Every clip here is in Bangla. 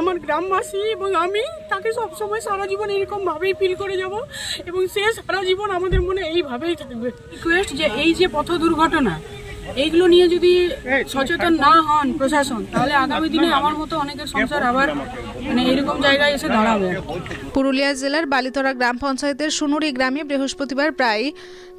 আমার গ্রামবাসী এবং আমি তাকে সবসময় সারা জীবন এরকম ভাবেই ফিল করে যাব এবং সে সারা জীবন আমাদের মনে এইভাবেই থাকবে। রিকোয়েস্ট যে এই যে পথ দুর্ঘটনা এইগুলো নিয়ে যদি সচেতন না হন প্রশাসন, তাহলে আগামী দিনে আমার মতো অনেকের সংসার আবার এরকম জায়গায় এসে দাঁড়াবে। পুরুলিয়া জেলার বালিতরা গ্রাম পঞ্চায়েতের সুনুরি গ্রামে বৃহস্পতিবার প্রায়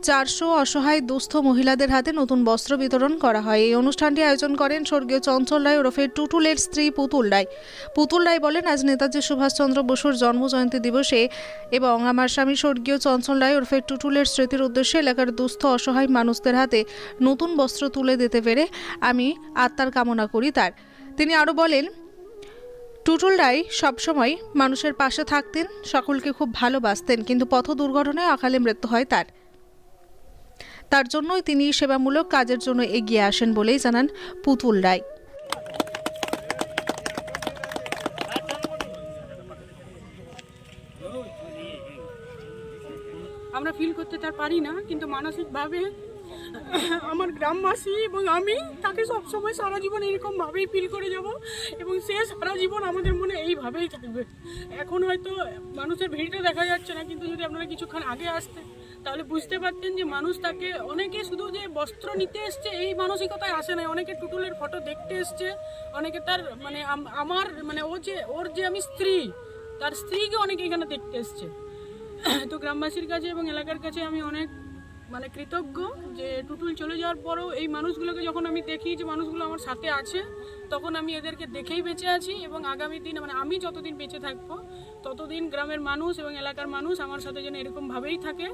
400 অসহায় দুস্থ মহিলাদের হাতে নতুন বস্ত্র বিতরণ করা হয়। এই অনুষ্ঠানটি আয়োজন করেন স্বর্গীয় চঞ্চল রায় ওরফে টুটুলের স্ত্রী পুতুল রায়। পুতুল রায় বলেন, আজ নেতাজি সুভাষচন্দ্র বসুর জন্মজয়ন্তী দিবসে এবং আমার স্বামী স্বর্গীয় চঞ্চল রায় ওরফে টুটুলের স্মৃতির উদ্দেশ্যে এলাকার দুস্থ অসহায় মানুষদের হাতে নতুন বস্ত্র তুলে দিতে পেরে আমি আত্মার কামনা করি তার। তিনি আরও বলেন, টুটুল রায় সবসময় মানুষের পাশে থাকতেন, সকলকে খুব ভালোবাসতেন, কিন্তু পথ দুর্ঘটনায় অকালে মৃত্যু হয় তার জন্যই তিনি সেবামূলক কাজের জন্য এগিয়ে আসেন বলেই জানান পুতুল রায়। আমরা ফিল করতে তার পারি না, কিন্তু মানসিকভাবে আমার গ্রামবাসী এবং আমি তাকে সবসময় সারা জীবন এরকম ভাবেই ফিল করে যাব এবং সে সারা জীবন আমাদের মনে এইভাবেই থাকবে। এখন হয়তো মানুষের ভিড়টা দেখা যাচ্ছে না, কিন্তু যদি আপনারা কিছুক্ষণ আগে আসতেন তাহলে বুঝতে পারতেন যে মানুষ তাকে, অনেকে শুধু যে বস্ত্র নিতে এসছে এই মানসিকতায় আসে না, অনেকে টুটুলের ফটো দেখতে এসছে, অনেকে তার আমার ওর যে আমি স্ত্রী, তার স্ত্রীকে অনেকে এখানে দেখতে এসছে। তো গ্রামবাসীর কাছে এবং এলাকার কাছে আমি অনেক কৃতজ্ঞ যে টুটুল চলে যাওয়ার পরও এই মানুষগুলোকে যখন আমি দেখি যে মানুষগুলো আমার সাথে আছে, তখন আমি এদেরকে দেখেই বেঁচে আছি এবং আগামী দিন আমি যতদিন বেঁচে থাকবো ততদিন গ্রামের মানুষ এবং এলাকার মানুষ আমার সাথে যেন এরকমভাবেই থাকে,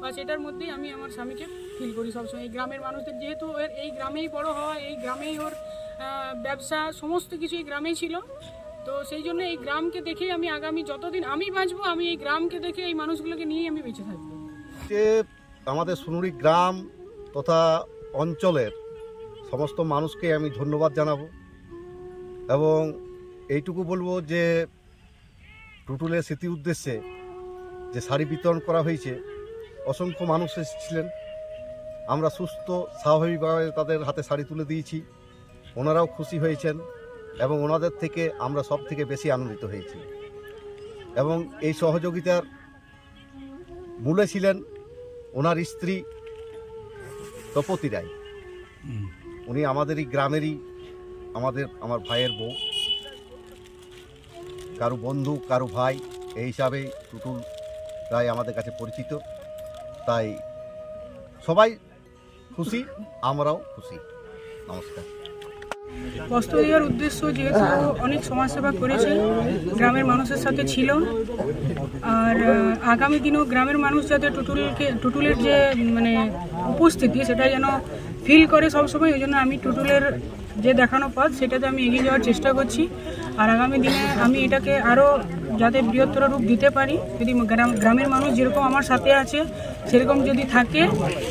বা সেটার মধ্যেই আমি আমার স্বামীকে ফিল করি সবসময়। এই গ্রামের মানুষদের, যেহেতু এই গ্রামেই বড় হওয়া, এই গ্রামেই ওর ব্যবসা সমস্ত কিছু এই গ্রামেই ছিল, তো সেই জন্য এই গ্রামকে দেখেই আমি আগামী যতদিন আমি বাঁচবো, আমি এই গ্রামকে দেখে এই মানুষগুলোকে নিয়েই আমি বেঁচে থাকবো। আমাদের সুনুরি গ্রাম তথা অঞ্চলের সমস্ত মানুষকে আমি ধন্যবাদ জানাবো এবং এইটুকু বলবো যে টুটুলের স্মৃতি উদ্দেশ্যে যে শাড়ি বিতরণ করা হয়েছে, অসংখ্য মানুষ এসেছিলেন, আমরা সুস্থ স্বাভাবিকভাবে তাদের হাতে শাড়ি তুলে দিয়েছি, ওনারাও খুশি হয়েছেন এবং ওনাদের থেকে আমরা সব থেকে বেশি আনন্দিত হয়েছি। এবং এই সহযোগিতার মূলে ছিলেন ওনার স্ত্রী তপতি রায়। উনি আমাদেরই গ্রামেরই আমার ভাইয়ের বউ, কারো বন্ধু কারো ভাই, এই হিসাবে টুটুল রায় আমাদের কাছে পরিচিত। তাই সবাই খুশি, আমরাও খুশি। নমস্কার। বস্ত্র দেওয়ার উদ্দেশ্য, যেহেতু অনেক সমাজসেবা করেছে, গ্রামের মানুষের সাথে ছিল, আর আগামী দিনেও গ্রামের মানুষ যাতে টুটুলের যে উপস্থিতি সেটা যেন ফিল করে সবসময়, ওই জন্য আমি টুটুলের যে দেখানো পথ সেটাতে আমি এগিয়ে যাওয়ার চেষ্টা করছি। আর আগামী দিনে আমি এটাকে আরও যাতে বৃহত্তর রূপ দিতে পারি, যদি গ্রামের মানুষ যেরকম আমার সাথে আছে সেরকম যদি থাকে,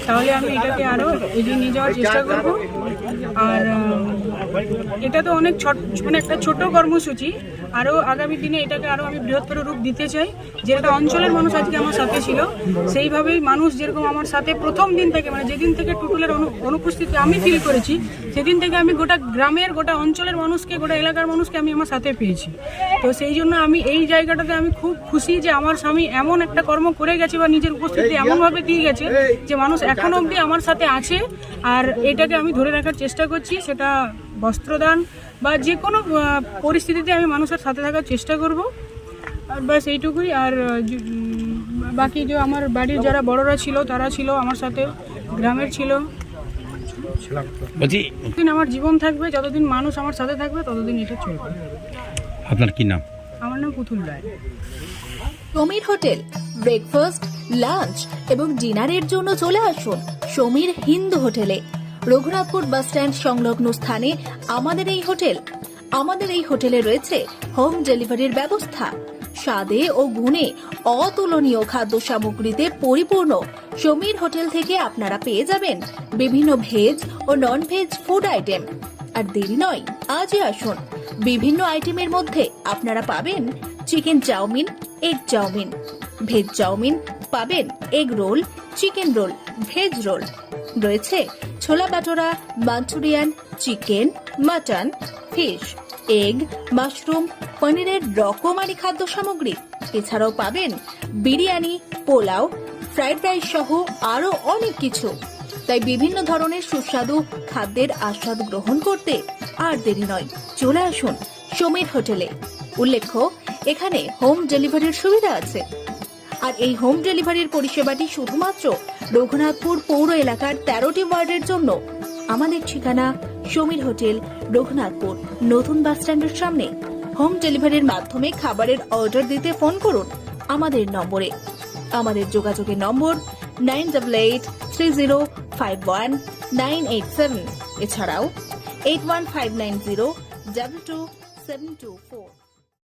তাহলে আমি এটাকে আরও এগিয়ে নিয়ে যাওয়ার চেষ্টা করব। আর এটা তো অনেক একটা ছোট কর্মসূচি, আরও আগামী দিনে এটাকে আরও আমি বৃহত্তর রূপ দিতে চাই। যেটা অঞ্চলের মানুষ আজকে আমার সাথে ছিল, সেইভাবেই মানুষ যেরকম আমার সাথে প্রথম দিন থেকে, যেদিন থেকে টুটুলের অনুপস্থিতি আমি ফিল করেছি, সেদিন থেকে আমি গোটা গ্রামের, গোটা অঞ্চলের মানুষকে, গোটা এলাকার মানুষকে আমি আমার সাথে পেয়েছি। তো সেই জন্য আমি এই জায়গাটাতে আমি খুব খুশি যে আমার স্বামী এমন একটা কর্ম করে গেছে বা নিজের উপস্থিতি এমনভাবে দিয়ে গেছে যে মানুষ এখনো অবধি আমার সাথে আছে। আর এটাকে আমি ধরে রাখার চেষ্টা করছি, সেটা বস্ত্রদান বা যে কোনো পরিস্থিতিতে আমি মানুষের সাথে থাকার চেষ্টা করব। আর ব্যাস এইটুকুই। আর বাকি যে আমার বাড়ির যারা বড়রা ছিল তারা ছিল আমার সাথে, গ্রামের ছিল। যতদিন আমার জীবন থাকবে, যতদিন মানুষ আমার সাথে থাকবে, ততদিন এটা চলবে। আপনার কি নাম? আমার নাম পুতুল রায়। সমীর হোটেল ব্রেকফাস্ট, লাঞ্চ এবং ডিনারের জন্য চলে আসুন সমীর হিন্দু হোটেলে। রঘুনাথপুর বাস স্ট্যান্ড সংলগ্ন স্থানে আমাদের এই হোটেলে রয়েছে হোম ডেলিভারির ব্যবস্থা। স্বাদে ও গুণে অতুলনীয় খাদ্য সামগ্রীতে পরিপূর্ণ সমীর হোটেল থেকে আপনারা পেয়ে যাবেন বিভিন্ন ভেজ ও নন ভেজ ফুড আইটেম। আর দেরি নয়, আজই আসুন। বিভিন্ন আইটেমের মধ্যে আপনারা পাবেন chicken chowmein, egg chowmein, veg chowmein, পাবেন egg roll, chicken roll, veg roll, রয়েছে ছোলা বাটোরা, Manchurian, chicken, mutton, fish, egg, mushroom, পনিরের রকমারি খাদ্য সামগ্রী। এছাড়াও পাবেন বিরিয়ানি, পোলাও, ফ্রাইড রাইস সহ আরো অনেক কিছু। তাই বিভিন্ন ধরনের সুস্বাদু খাদ্যের আস্বাদ গ্রহণ করতে আর দেরি নয়, চলে আসুন সমীর হোটেলে। উল্লেখ্য, এখানে হোম ডেলিভারির সুবিধা আছে। আর এই হোম ডেলিভারির পরিষেবাটি শুধুমাত্র রঘুনাথপুর পৌর এলাকার 13টি ওয়ার্ডের জন্য। আমাদের ঠিকানা সমীর হোটেল, রঘুনাথপুর নতুন বাস স্ট্যান্ডের সামনে। হোম ডেলিভারির মাধ্যমে খাবারের অর্ডার দিতে ফোন করুন আমাদের নম্বরে। আমাদের যোগাযোগের নম্বর 9883051987, এছাড়াও 81590222724।